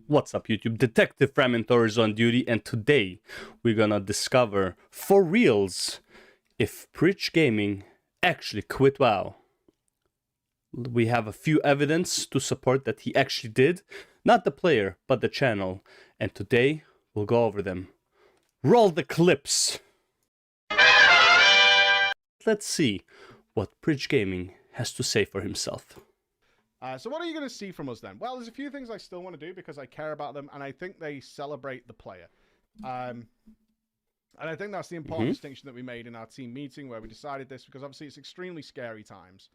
What's up, YouTube? Detective Framinthor is on duty, and today we're gonna discover for reals if Preach Gaming actually quit WoW. We have a few evidence to support that he actually did, not the player, but the channel, and today we'll go over them. Roll the clips! Let's see what Preach Gaming has to say for himself. So what are you going to see from us then? Well, there's a few things I still want to do because I care about them, and I think they celebrate the player. And I think that's the important distinction that we made in our team meeting where we decided this, because obviously it's extremely scary times.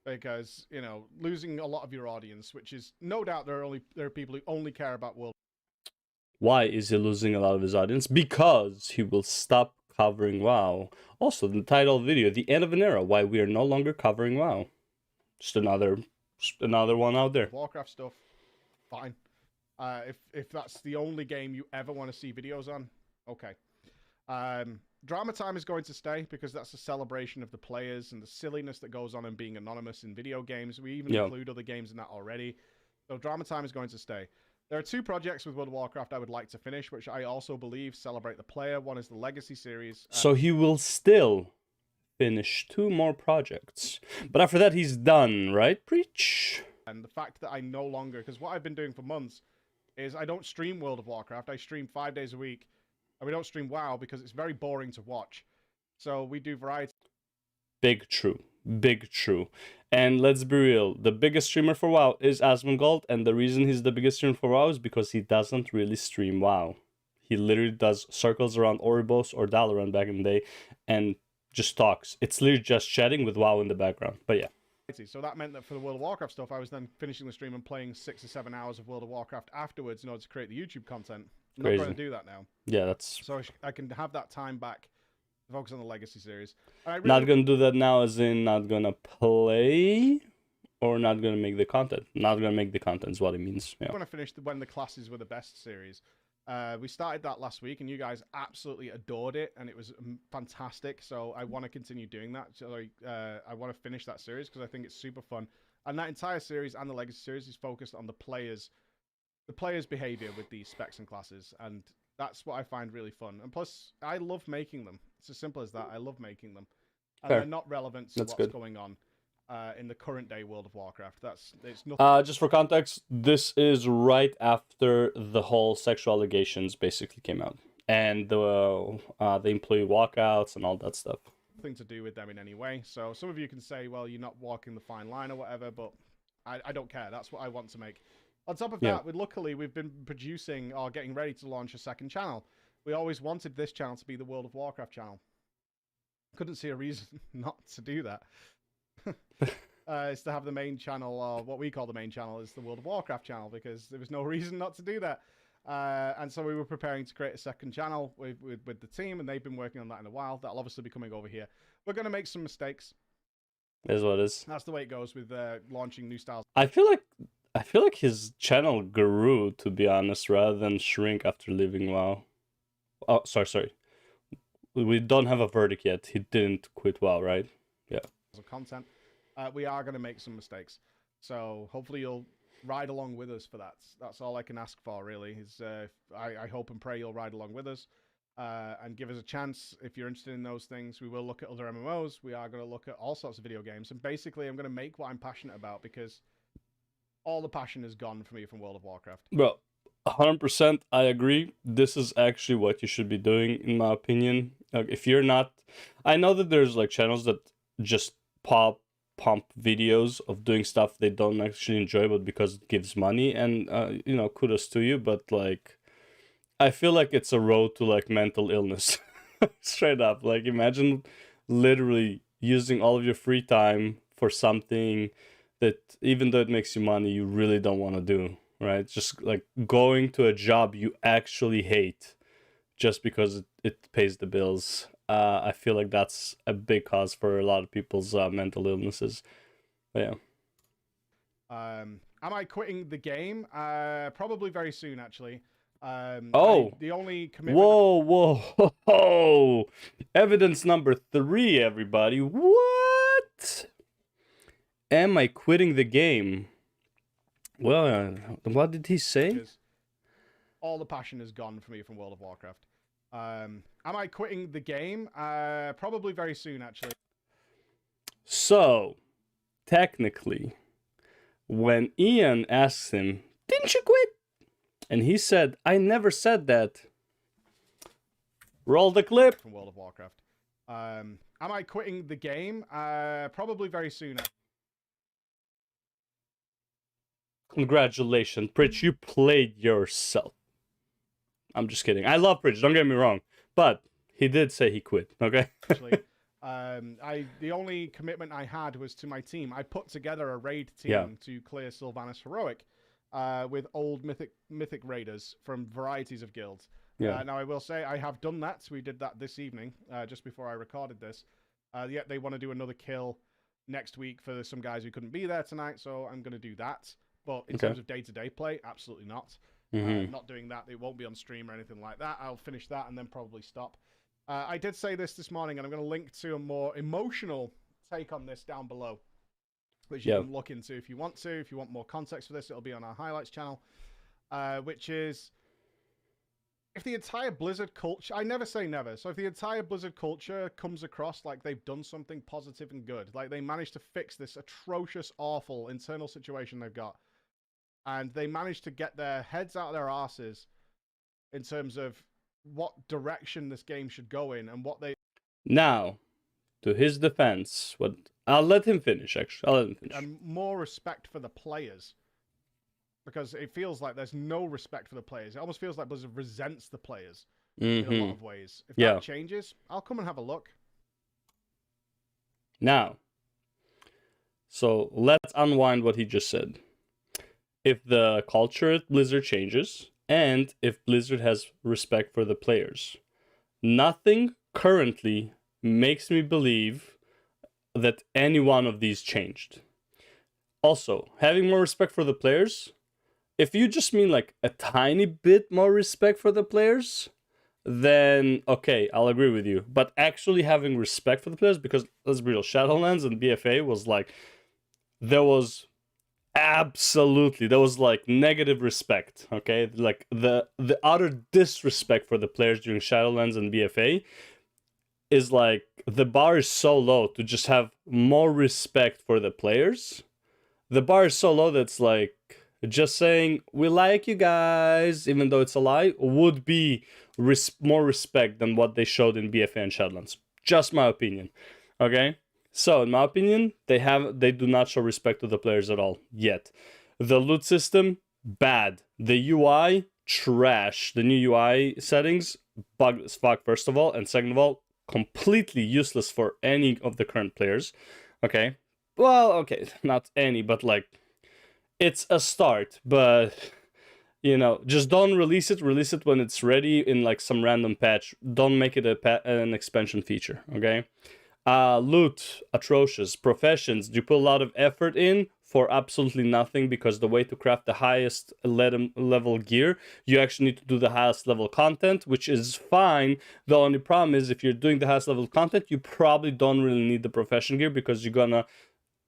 Because, you know, losing a lot of your audience, which is no doubt there are people who only care about World. Why is he losing a lot of his audience? Because he will stop covering WoW. Also, the title of the video, The End of an Era, why we are no longer covering WoW. Just another one out there. Warcraft stuff, fine. If that's the only game you ever want to see videos on, okay. Drama time is going to stay because that's a celebration of the players and the silliness that goes on in being anonymous in video games. We even include other games in that already. So drama time is going to stay. There are two projects with World of Warcraft I would like to finish, which I also believe celebrate the player. One is the Legacy series. So he will still finish 2 more projects. But after that, he's done, right, Preach? And the fact that I no longer... Because what I've been doing for months is I don't stream World of Warcraft. I stream 5 days a week. And we don't stream WoW because it's very boring to watch. So we do variety. Big true. Big true. And let's be real, the biggest streamer for WoW is Asmongold, and the reason he's the biggest streamer for WoW is because he doesn't really stream WoW. He literally does circles around Oribos or Dalaran back in the day, and just talks. It's literally just chatting with WoW in the background. But yeah. So that meant that for the World of Warcraft stuff, I was then finishing the stream and playing 6 or 7 hours of World of Warcraft afterwards in order to create the YouTube content. I'm not going to do that now. Yeah, that's... So I can have that time back to focus on the Legacy series. Really... Not going to do that now as in not going to play or not going to make the content. Not going to make the content is what it means. Yeah. I'm going to finish when the classes were the best series. We started that last week, and you guys absolutely adored it, and it was fantastic. So I want to continue doing that. So I want to finish that series because I think it's super fun. And that entire series and the Legacy series is focused on the players' behavior with these specs and classes, and that's what I find really fun. And plus, I love making them. It's as simple as that. I love making them, and they're not relevant to what's going on in the current day World of Warcraft. It's nothing. Just for context, this is right after the whole sexual allegations basically came out, and the employee walkouts and all that stuff. Nothing to do with them in any way. So some of you can say, well, you're not walking the fine line or whatever, but I don't care. That's what I want to make. On top of that, luckily we've been producing or getting ready to launch a second channel. We always wanted this channel to be the World of Warcraft channel. Couldn't see a reason not to do that. Is to have the main channel, or what we call the main channel, is the World of Warcraft channel, because there was no reason not to do that. And so we were preparing to create a second channel with the team, and they've been working on that in a while. That'll obviously be coming over here. We're going to make some mistakes. Is what it is. That's the way it goes with launching new styles. I feel like his channel grew, to be honest, rather than shrink after leaving WoW. Oh, sorry. We don't have a verdict yet. He didn't quit WoW, right? Yeah. Content. We are going to make some mistakes. So hopefully you'll ride along with us for that. That's all I can ask for, really. Is I hope and pray you'll ride along with us and give us a chance. If you're interested in those things, we will look at other MMOs. We are going to look at all sorts of video games. And basically, I'm going to make what I'm passionate about, because all the passion is gone for me from World of Warcraft. Well, 100% I agree. This is actually what you should be doing, in my opinion. Like, if you're not... I know that there's like channels that just pump videos of doing stuff they don't actually enjoy, but because it gives money, and you know, kudos to you, but like I feel like it's a road to like mental illness. Straight up. Like, imagine literally using all of your free time for something that, even though it makes you money, you really don't want to do, right? Just like going to a job you actually hate just because it pays the bills. I feel like that's a big cause for a lot of people's mental illnesses. But yeah. Am I quitting the game? Probably very soon, actually. The only commitment... Whoa. Evidence number 3, everybody. What? Am I quitting the game? Well, what did he say? all the passion is gone for me from World of Warcraft. Am I quitting the game? Probably very soon, actually. So, technically, when Ian asks him, "Didn't you quit?" and he said, "I never said that." Roll the clip. From World of Warcraft. Am I quitting the game? Probably very soon. Congratulations, Pritch. You played yourself. I'm just kidding. I love Pritch, don't get me wrong. But he did say he quit, okay? Actually, the only commitment I had was to my team. I put together a raid team to clear Sylvanas Heroic with old mythic raiders from varieties of guilds. Yeah. Now, I will say I have done that. We did that this evening, just before I recorded this. Yet they want to do another kill next week for some guys who couldn't be there tonight, so I'm going to do that. But in terms of day-to-day play, absolutely not. Not doing that. It won't be on stream or anything like that. I'll finish that and then probably stop. I did say this morning, and I'm going to link to a more emotional take on this down below, which you can look into if you want to. If you want more context for this, it'll be on our highlights channel, which is, if the entire Blizzard culture, I never say never, so if the entire Blizzard culture comes across like they've done something positive and good, like they managed to fix this atrocious, awful internal situation they've got, and they managed to get their heads out of their asses in terms of what direction this game should go in and what they... Now, to his defense, I'll let him finish, actually. I'll let him finish. And more respect for the players. Because it feels like there's no respect for the players. It almost feels like Blizzard resents the players in a lot of ways. If that changes, I'll come and have a look. Now, so let's unwind what he just said. If the culture at Blizzard changes, and if Blizzard has respect for the players, nothing currently makes me believe that any one of these changed. Also, having more respect for the players, if you just mean like a tiny bit more respect for the players, then okay, I'll agree with you. But actually having respect for the players, because let's be real, Shadowlands and BFA was like, there was like negative respect, okay? Like the utter disrespect for the players during Shadowlands and BFA is like, the bar is so low to just have more respect for the players. The bar is so low that's like, just saying, we like you guys, even though it's a lie, would be more respect than what they showed in BFA and Shadowlands. Just my opinion, okay? So, in my opinion, they do not show respect to the players at all, yet. The loot system, bad. The UI, trash. The new UI settings, bugged as fuck, first of all, and second of all, completely useless for any of the current players, okay? Well, okay, not any, but like, it's a start, but, you know, just don't release it when it's ready in like some random patch. Don't make it an expansion feature, okay? Loot, atrocious. Professions, you put a lot of effort in for absolutely nothing, because the way to craft the highest level gear, you actually need to do the highest level content, which is fine. The only problem is, if you're doing the highest level content, you probably don't really need the profession gear, because you're gonna,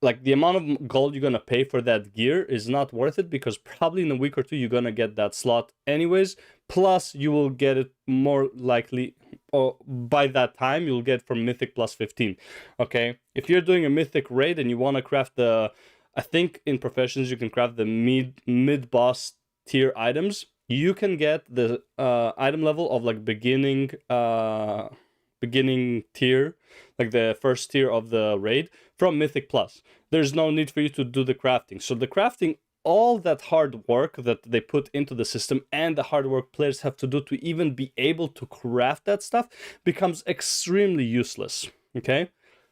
like, the amount of gold you're gonna pay for that gear is not worth it, because probably in a week or two you're gonna get that slot anyways. Plus, you will get it more likely, or by that time you'll get from Mythic plus 15. Okay, if you're doing a Mythic raid and you want to craft the, I think in Professions you can craft the mid boss tier items. You can get the item level of like beginning tier, like the first tier of the raid, from Mythic Plus. There's no need for you to do the crafting. So the crafting, all that hard work that they put into the system and the hard work players have to do to even be able to craft that stuff, becomes extremely useless, okay?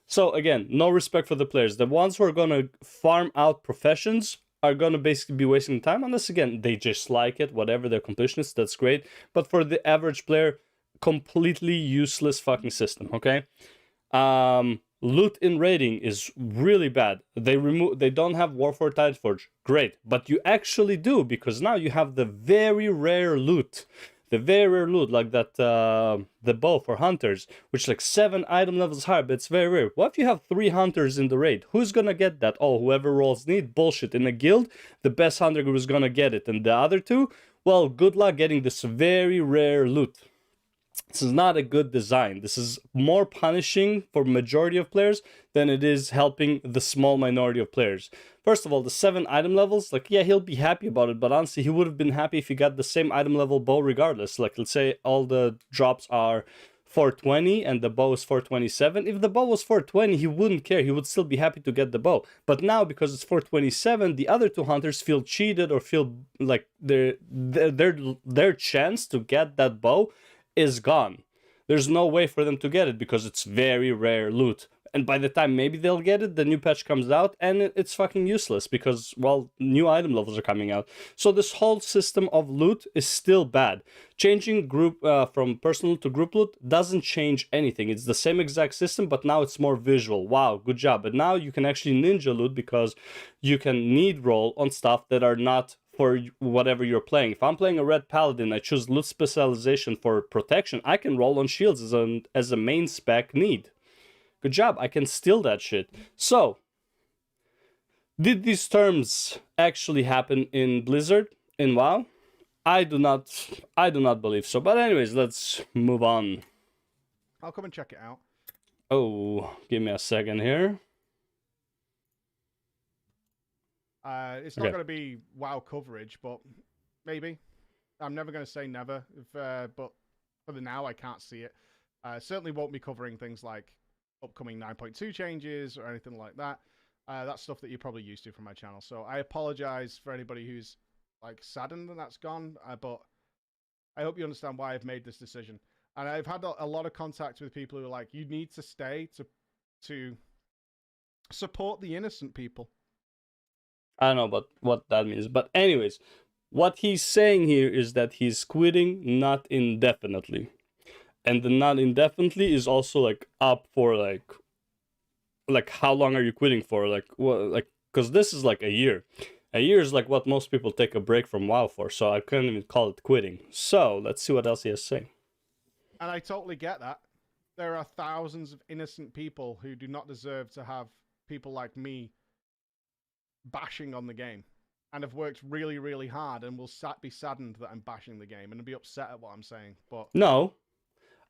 So again, no respect for the players. The ones who are gonna farm out Professions are gonna basically be wasting time, unless again, they just like it, whatever, they're completionists, that's great. But for the average player, completely useless fucking system, okay? Loot in raiding is really bad. They don't have War for Tideforge. Great. But you actually do, because now you have the very rare loot. The very rare loot, like that, the bow for hunters, which is like 7 item levels higher, but it's very rare. What if you have 3 hunters in the raid? Who's gonna get that? Oh, whoever rolls need? Bullshit. In a guild, the best hunter is gonna get it. And the other 2, well, good luck getting this very rare loot. This is not a good design. This is more punishing for majority of players than it is helping the small minority of players. First of all, the 7 item levels, like, yeah, he'll be happy about it, but honestly, he would have been happy if he got the same item level bow regardless. Like, let's say all the drops are 420 and the bow is 427. If the bow was 420, he wouldn't care. He would still be happy to get the bow. But now, because it's 427, the other 2 hunters feel cheated or feel like their chance to get that bow is gone. There's no way for them to get it because it's very rare loot. And by the time maybe they'll get it, the new patch comes out and it's fucking useless because, well, new item levels are coming out. So this whole system of loot is still bad. Changing group from personal to group loot doesn't change anything. It's the same exact system, but now it's more visual. Wow, good job. But now you can actually ninja loot because you can need roll on stuff that are not for whatever you're playing. If I'm playing a red paladin, I choose loot specialization for protection, I can roll on shields as a main spec need. Good job, I can steal that shit. So, did these terms actually happen in Blizzard, in WoW? I do not believe so. But anyways, let's move on. I'll come and check it out. Oh, give me a second here. It's not going to be WoW coverage, but maybe. I'm never going to say never, but for the now, I can't see it. Certainly won't be covering things like upcoming 9.2 changes or anything like that. That's stuff that you're probably used to from my channel. So I apologize for anybody who's like saddened that that's gone, but I hope you understand why I've made this decision. And I've had a lot of contact with people who are like, you need to stay to support the innocent people. I don't know about what that means. But anyways, what he's saying here is that he's quitting not indefinitely. And the not indefinitely is also like up for like how long are you quitting for? Like what, like, because this is like a year. A year is like what most people take a break from WoW for, so I couldn't even call it quitting. So let's see what else he has to say. And I totally get that. There are thousands of innocent people who do not deserve to have people like me bashing on the game, and have worked really, really hard, and will be saddened that I'm bashing the game and be upset at what I'm saying. But no,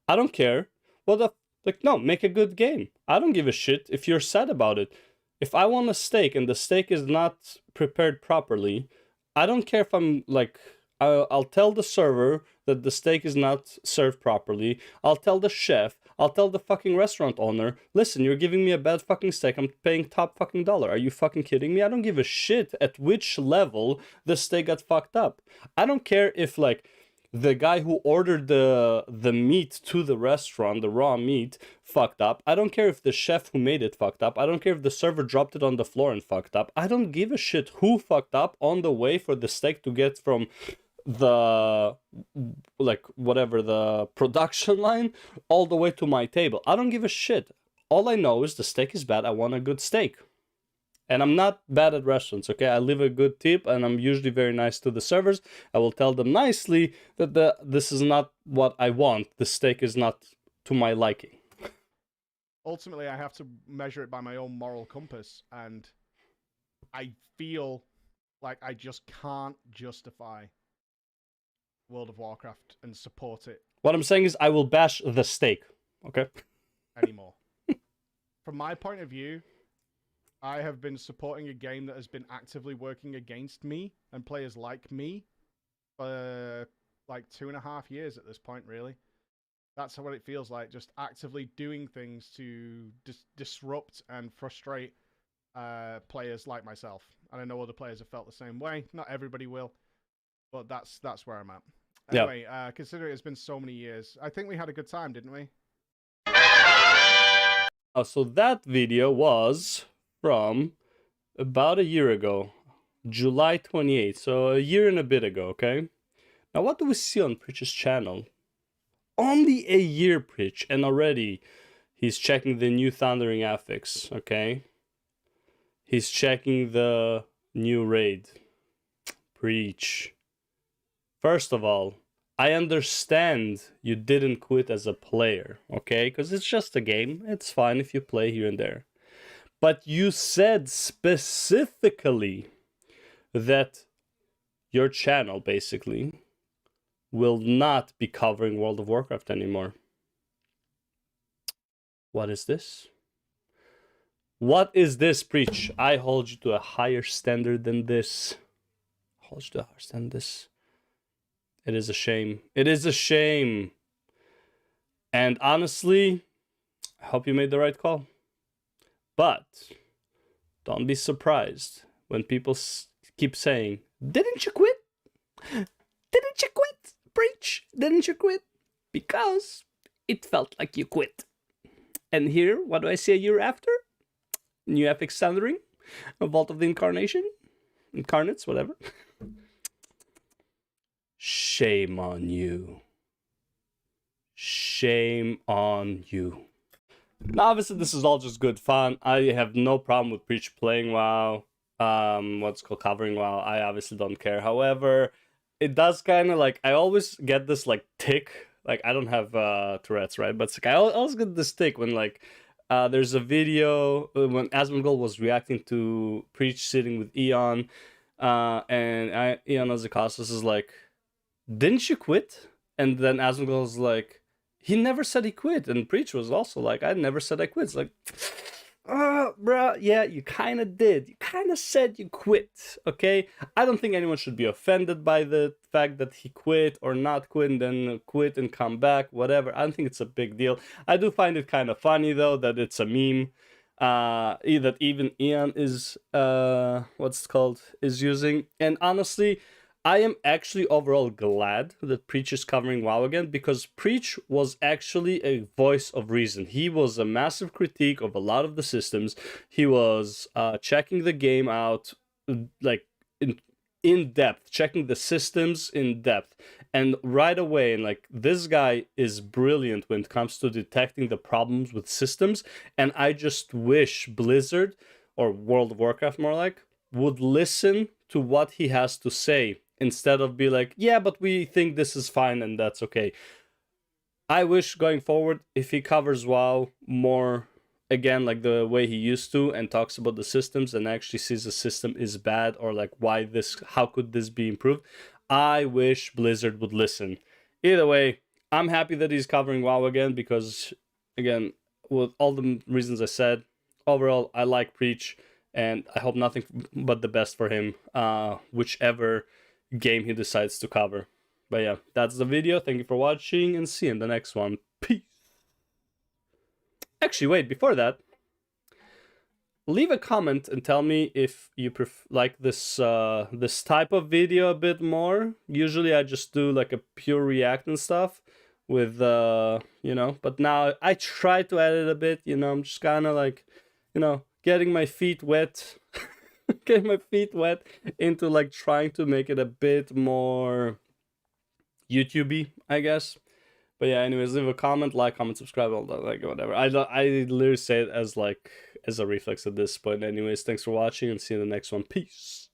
I don't care. What the like? No, make a good game. I don't give a shit if you're sad about it. If I want a steak and the steak is not prepared properly, I don't care if I'm like, I'll tell the server that the steak is not served properly. I'll tell the chef. I'll tell the fucking restaurant owner, listen, you're giving me a bad fucking steak. I'm paying top fucking dollar. Are you fucking kidding me? I don't give a shit at which level the steak got fucked up. I don't care if like the guy who ordered the meat to the restaurant, the raw meat, fucked up. I don't care if the chef who made it fucked up. I don't care if the server dropped it on the floor and fucked up. I don't give a shit who fucked up on the way for the steak to get from the like whatever the production line all the way to my table. I don't give a shit. All I know is the steak is bad. I want a good steak. And I'm not bad at restaurants, okay? I leave a good tip, and I'm usually very nice to the servers. I will tell them nicely that this is not what I want. The steak is not to my liking. Ultimately, I have to measure it by my own moral compass, and I feel like I just can't justify World of Warcraft and support it. What I'm saying is I will bash the steak, okay? Anymore. From my point of view, I have been supporting a game that has been actively working against me and players like me for like 2.5 years at this point, really. That's what it feels like, just actively doing things to disrupt and frustrate players like myself. And I know other players have felt the same way. Not everybody will, but that's where I'm at. Anyway, considering it's been so many years, I think we had a good time, didn't we? So that video was from about a year ago, July 28th, so a year and a bit ago, okay? Now what do we see on Pritch's channel? Only a year, Pritch, and already he's checking the new Thundering affix, okay? He's checking the new raid. Preach. First of all, I understand you didn't quit as a player, okay? Because it's just a game. It's fine if you play here and there. But you said specifically that your channel basically will not be covering World of Warcraft anymore. What is this? What is this, Preach? I hold you to a higher standard than this. Hold you to a higher standard than this. It is a shame. It is a shame. And honestly, I hope you made the right call. But don't be surprised when people keep saying, didn't you quit? Didn't you quit? Preach, didn't you quit? Because it felt like you quit. And here, what do I say a year after? New epic Thundering, a Vault of the Incarnates, whatever. Shame on you. Shame on you. Now, obviously, this is all just good fun. I have no problem with Preach playing WoW. What's called covering WoW. I obviously don't care. However, it does kind of like, I always get this like tick. Like, I don't have Tourette's, right? But it's like, I always get this tick when like, there's a video when Asmongold was reacting to Preach sitting with Eon, and Eon Azakasis is like, didn't you quit? And then Asmongold was like, he never said he quit. And Preach was also like, I never said I quit. It's like, bruh, yeah, you kind of did. You kind of said you quit, okay? I don't think anyone should be offended by the fact that he quit or not quit and then quit and come back, whatever. I don't think it's a big deal. I do find it kind of funny, though, that it's a meme. That even Ian is, is using. And honestly, I am actually overall glad that Preach is covering WoW again, because Preach was actually a voice of reason. He was a massive critique of a lot of the systems. He was checking the game out, like, in depth, checking the systems in depth. And right away, and like, this guy is brilliant when it comes to detecting the problems with systems. And I just wish Blizzard, or World of Warcraft more like, would listen to what he has to say, instead of be like, yeah, but we think this is fine and that's okay. I wish going forward, if he covers WoW more, again, like the way he used to, and talks about the systems and actually sees the system is bad, or like how could this be improved, I wish Blizzard would listen. Either way, I'm happy that he's covering WoW again, because, again, with all the reasons I said, overall, I like Preach, and I hope nothing but the best for him, whichever game he decides to cover. But yeah, that's the video. Thank you for watching, and see you in the next one. Peace. Actually, wait, before that, leave a comment and tell me if you like this this type of video a bit more. Usually I just do like a pure react and stuff with you know, but now I try to edit a bit, you know. I'm just kind of like, you know, getting my feet wet. Get my feet wet into like trying to make it a bit more YouTube-y, I guess. But yeah, anyways, leave a comment, like, comment, subscribe, all that, like, whatever. I literally say it as like as a reflex at this point. Anyways, thanks for watching, and see you in the next one. Peace.